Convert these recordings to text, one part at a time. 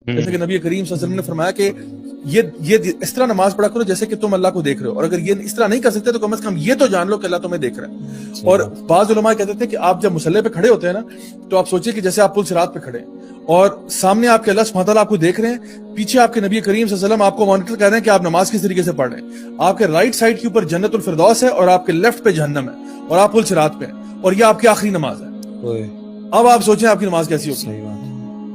جیسے کہ نبی کریم صلی اللہ علیہ وسلم نے فرمایا کہ یہ اس طرح نماز پڑھا کرو جیسے کہ تم اللہ کو دیکھ رہے ہو, اور اگر یہ اس طرح نہیں کر سکتے تو کم از کم یہ تو جان لو کہ اللہ تمہیں دیکھ رہا ہے. اور بعض علماء کہتے تھے کہ آپ جب مصلی پہ کھڑے ہوتے ہیں نا تو آپ سوچیں کہ جیسے آپ پل صراط پہ کھڑے ہیں اور سامنے آپ کے اللہ سبحانہ تعالیٰ آپ کو دیکھ رہے ہیں, پیچھے آپ کے نبی کریم صلی اللہ علیہ وسلم آپ کو مانیٹر کر رہے ہیں کہ آپ نماز کس طریقے سے پڑھ رہے ہیں. آپ کے رائٹ سائڈ کے اوپر جنت الفردوس ہے اور آپ کے لیفٹ پہ جہنم ہے اور آپ پل صراط پہ ہیں اور یہ آپ کی آخری نماز ہے. اب آپ سوچیں آپ کی نماز کیسی ہوگی.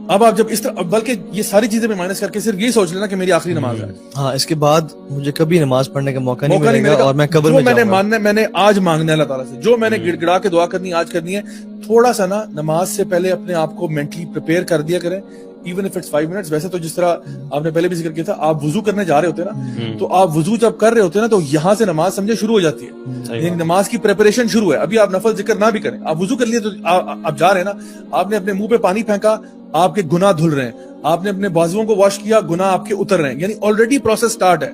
اب آپ جب اس طرح, بلکہ یہ ساری چیزیں میں مائنس کر کے صرف یہ سوچ لینا کہ میری آخری نماز ہے. ہاں, اس کے بعد مجھے کبھی نماز پڑھنے کا موقع نہیں ملے گا اور میں قبر میں جاؤں گا. میں نے آج مانگنا ہے اللہ تعالیٰ سے, جو میں نے گڑ گڑا کے دعا کرنی آج کرنی ہے. تھوڑا سا نا نماز سے پہلے اپنے آپ کو مینٹلی پریپیئر کر دیا کریں, ایون اف اٹس 5 منٹس. ویسے تو جس طرح آپ نے پہلے بھی ذکر کیا تھا, آپ وضو کرنے جا رہے ہوتے ہیں نا, تو آپ وضو جب کر رہے ہوتے ہیں نا تو یہاں سے نماز سمجھے شروع ہو جاتی ہے, یعنی نماز کی پریپریشن شروع ہے. ابھی آپ نفل ذکر نہ بھی کریں, آپ وضو کر لیے تو آپ جا رہے ہیں نا, آپ نے اپنے منہ پہ پانی پھینکا, آپ کے گناہ دھل رہے ہیں, آپ نے اپنے بازوؤں کو واش کیا, گناہ آپ کے اتر رہے ہیں, یعنی آلریڈی پروسیس سٹارٹ ہے.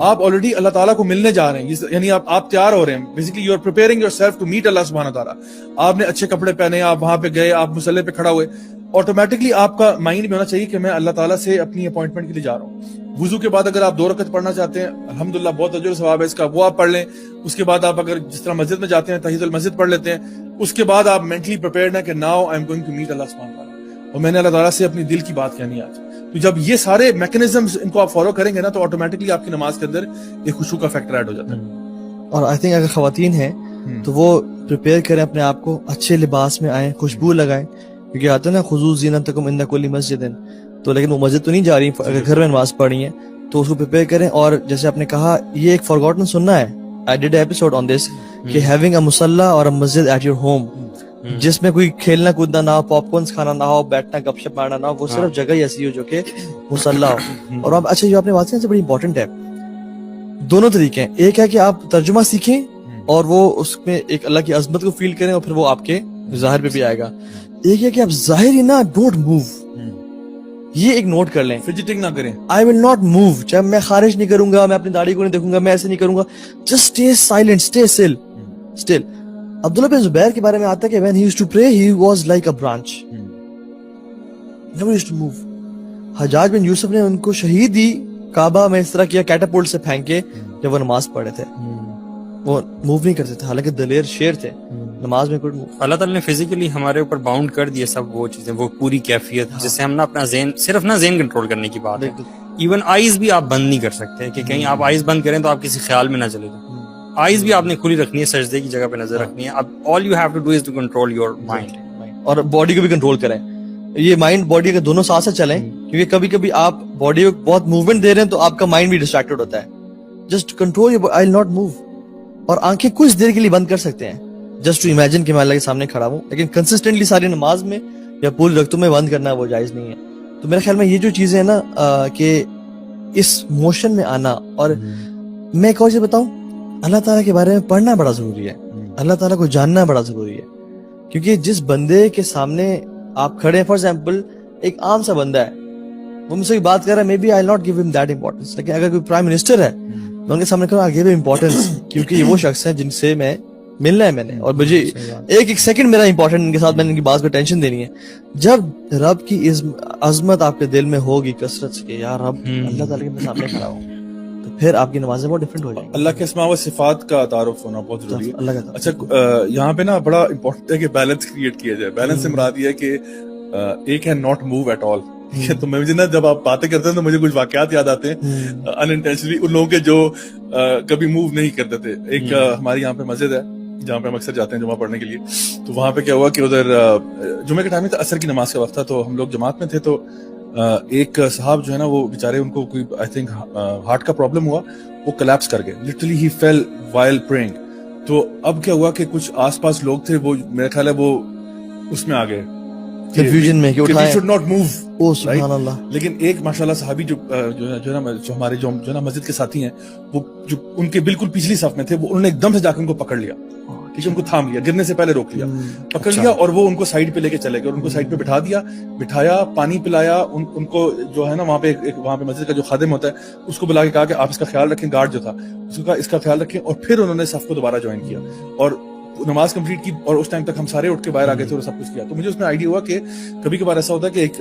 آپ آلریڈی اللہ تعالیٰ کو ملنے جا رہے ہیں, یعنی آپ تیار ہو رہے ہیں. Basically you are preparing yourself to meet اللہ سبحانہ تعالیٰ. آپ نے اچھے کپڑے پہنے, آپ وہاں پہ گئے, آپ مصلی پہ کھڑا ہوئے, آٹومیٹکلی آپ کا مائنڈ بھی ہونا چاہیے کہ میں اللہ تعالیٰ سے اپنی اپوائنٹمنٹ کے لیے جا رہا ہوں. وضو کے بعد اگر آپ 2 رکعت پڑھنا چاہتے ہیں, الحمدللہ بہت اجر و ثواب ہے اس کا, وہ آپ پڑھ لیں. اس کے بعد آپ اگر جس طرح مسجد میں جاتے ہیں تحیۃ المسجد پڑھ لیتے ہیں. اس کے بعد آپ مینٹلی پریپیئرڈ ہیں کہ now I am going to meet اللہ سبحانہ تعالیٰ, اور میں نے اللہ تعالیٰ سے اپنی دل کی بات کہنی ہے آج. تو جب یہ سارے میکنزمز ان کو آپ فالو کریں گے نا تو آٹومیٹکلی آپ کی نماز کے اندر ایک خشوع کا فیکٹر ایڈ ہو جاتا ہے. اور آئی تھنک اگر خواتین ہیں تو وہ پریپیئر کریں اپنے آپ کو, اچھے لباس میں آئیں, خوشبو لگائیں, کیونکہ آتے ہیں نا خذوا زینتکم عند کل مسجد, تو لیکن وہ مسجد تو نہیں جا رہی, اگر گھر میں نماز پڑھی ہے تو اس کو پریپیئر کریں. اور جیسے آپ نے کہا یہ ایک فارگوٹن سننا ہے, I did an episode on this, کہ ہیونگ اے مصلی اور اے مسجد ایٹ یور ہوم, جس میں کوئی کھیلنا کودنا نہ ہو, پاپ کارنس کھانا نہ ہو, بیٹھنا گپ شپ مارنا نہ ہو, وہ صرف جگہ ہی ایسی ہو جو کہ مصلی ہو. اور اب اچھا جو آپ نے بات کی بڑی امپورٹنٹ ہے, دونوں طریقے ہیں. ایک ہے کہ آپ ترجمہ سیکھیں اور وہ اس میں ایک اللہ کی عظمت کو فیل کریں اور پھر وہ آپ کے ظاہر پہ بھی آئے گا. ایک ہے کہ آپ ظاہر ہی نہ ڈونٹ موو, یہ ایک نوٹ کر لیں, فجٹنگ نہ کریں. I will not move, جب میں خارج نہیں کروں گا, میں اپنی داڑھی کو نہیں دیکھوں گا, میں ایسے نہیں کروں گا, just stay silent, stay still. عبداللہ بن زبیر کے بارے میں آتا ہے کہ when he used to pray he was like a branch, never used to move. حجاج بن یوسف نے ان کو شہید دی کعبہ میں اس طرح کیا, کیٹاپولٹ سے پھینک کے, جب وہ نماز پڑھے تھے. وہ موو نہیں کرتے تھے, حالانکہ دلیر شیر تھے, نماز میں کوئی اللہ تعالیٰ نے فزیکلی ہمارے اوپر باؤنڈ کر دیے سب وہ چیزیں, وہ پوری کیفیت, جس سے ہم نا اپنا ذہن, صرف نا ذہن کنٹرول کرنے کی بات ہے. ایون آئیز بھی آپ بند نہیں کر سکتے کہ کہیں آپ آئیز بند کریں تو آپ کسی خیال میں نہ چلے جائیں. آئیز بھی آپ نے کھلی رکھنی ہے, سجدے کی جگہ پہ نظر رکھنی ہے. اب all you have to do is to control your mind, اور باڈی کو بھی کنٹرول کریں. یہ مائنڈ باڈی کے دونوں ساتھ ساتھ چلیں, کیونکہ کبھی کبھی آپ باڈی کو بہت موومنٹ دے رہے ہیں تو آپ کا مائنڈ بھی ڈسٹریکٹڈ ہوتا ہے. Just control your, I will not move. اور آنکھیں کچھ دیر کے لیے بند کر سکتے ہیں, جسٹ ٹو امیجن کہ میں اللہ کے سامنے کھڑا ہوں, لیکن کنسسٹنٹلی ساری نماز میں یا پوری رکعتوں میں بند کرنا وہ جائز نہیں ہے. تو میرے خیال میں یہ جو چیزیں ہیں نا کہ اس موشن میں آنا, اور میں ایک اور چیز بتاؤں, اللہ تعالیٰ کے بارے میں پڑھنا بڑا ضروری ہے, اللہ تعالیٰ کو جاننا بڑا ضروری ہے. کیونکہ جس بندے کے سامنے آپ کھڑے ہیں, فار ایگزامپل ایک عام سا بندہ ہے, وہ مجھ سے بات کر رہا ہے, maybe I not give ہم دیٹ امپورٹنس, لیکن اگر کوئی پرائم منسٹر ہے میں ان کے سامنے کہوں آئی گیو ہم امپورٹنس, کیونکہ یہ وہ شخص ہیں جن سے میں ملنا ہے, میں نے, اور مجھے ایک سیکنڈ میرا امپورٹنٹ ان کے ساتھ, میں نے ان کی بات کو ٹینشن دینی ہے. جب رب کی عظمت آپ کے دل میں ہوگی کثرت سے کہ یار رب اللہ تعالیٰ کے سامنے کھڑا ہوں, تو پھر آپ کی نمازیں بہت ڈفرینٹ ہو جائیں گی. اللہ کے اسماء و صفات کا تعارف ہونا بہت ضروری ہے. اللہ کا اچھا یہاں پہ نا بڑا امپورٹنٹ ہے کہ بیلنس کریٹ کیا جائے. بیلنس سے مراد یہ ہے کہ ایک ہے ناٹ موو ایٹ آل. تو مجھے نا جب آپ باتیں کرتے ہیں تو مجھے کچھ واقعات یاد آتے ہیں انانٹینشنلی ان لوگوں کے جو کبھی موو نہیں کرتے تھے. ایک ہمارے یہاں پہ مسجد ہے جہاں پہ ہم اکثر جاتے ہیں جمعہ پڑھنے کے لیے. تو وہاں پہ کیا ہوا کہ ادھر جمعہ کے ٹائم میں عصر کی نماز کا وقت تھا, تو ہم لوگ جماعت میں تھے. تو ایک صاحب جو ہے نا وہ بیچارے, ان کو کوئی آئی تھنک ہارٹ کا پرابلم ہوا, وہ کلیپس کر گئے, لٹرلی ہی فیل وائل پریئنگ. تو اب کیا ہوا کہ کچھ آس پاس لوگ تھے, وہ میرا خیال ہے وہ اس میں آ گئے کنفیوژن میں کہ we should not move. او سبحان اللہ. لیکن ایک ماشاءاللہ صحابی جو ہمارے جو نا مسجد کے ساتھی ہیں, وہ جو ان کے بالکل پچھلی صف میں تھے, وہ انہوں نے ایک دم سے جا کے ان کو پکڑ لیا, ٹھیک ہے, ان کو تھام لیا, گرنے سے پہلے روک لیا, پکڑ لیا, اور وہ ان کو سائڈ پہ لے کے چلے گئے, اور ان کو سائڈ پہ بٹھا دیا, بٹھایا, پانی پلایا, ان کو جو ہے نا وہاں پہ مسجد کا جو خادم ہوتا ہے اس کو بلا کے کہا کہ آپ اس کا خیال رکھیں, گارڈ جو تھا اس کو کہا اس کا خیال رکھیں, اور پھر انہوں نے صف کو دوبارہ جوائن کیا اور نماز کمپلیٹ کی. اور اس ٹائم تک ہم سارے اٹھ کے باہر آ گئے تھے اور سب کچھ کیا. تو مجھے اس میں آئیڈیا ہوا کہ کبھی کبھار ایسا ہوتا ہے کہ ایک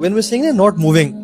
when we're saying not moving,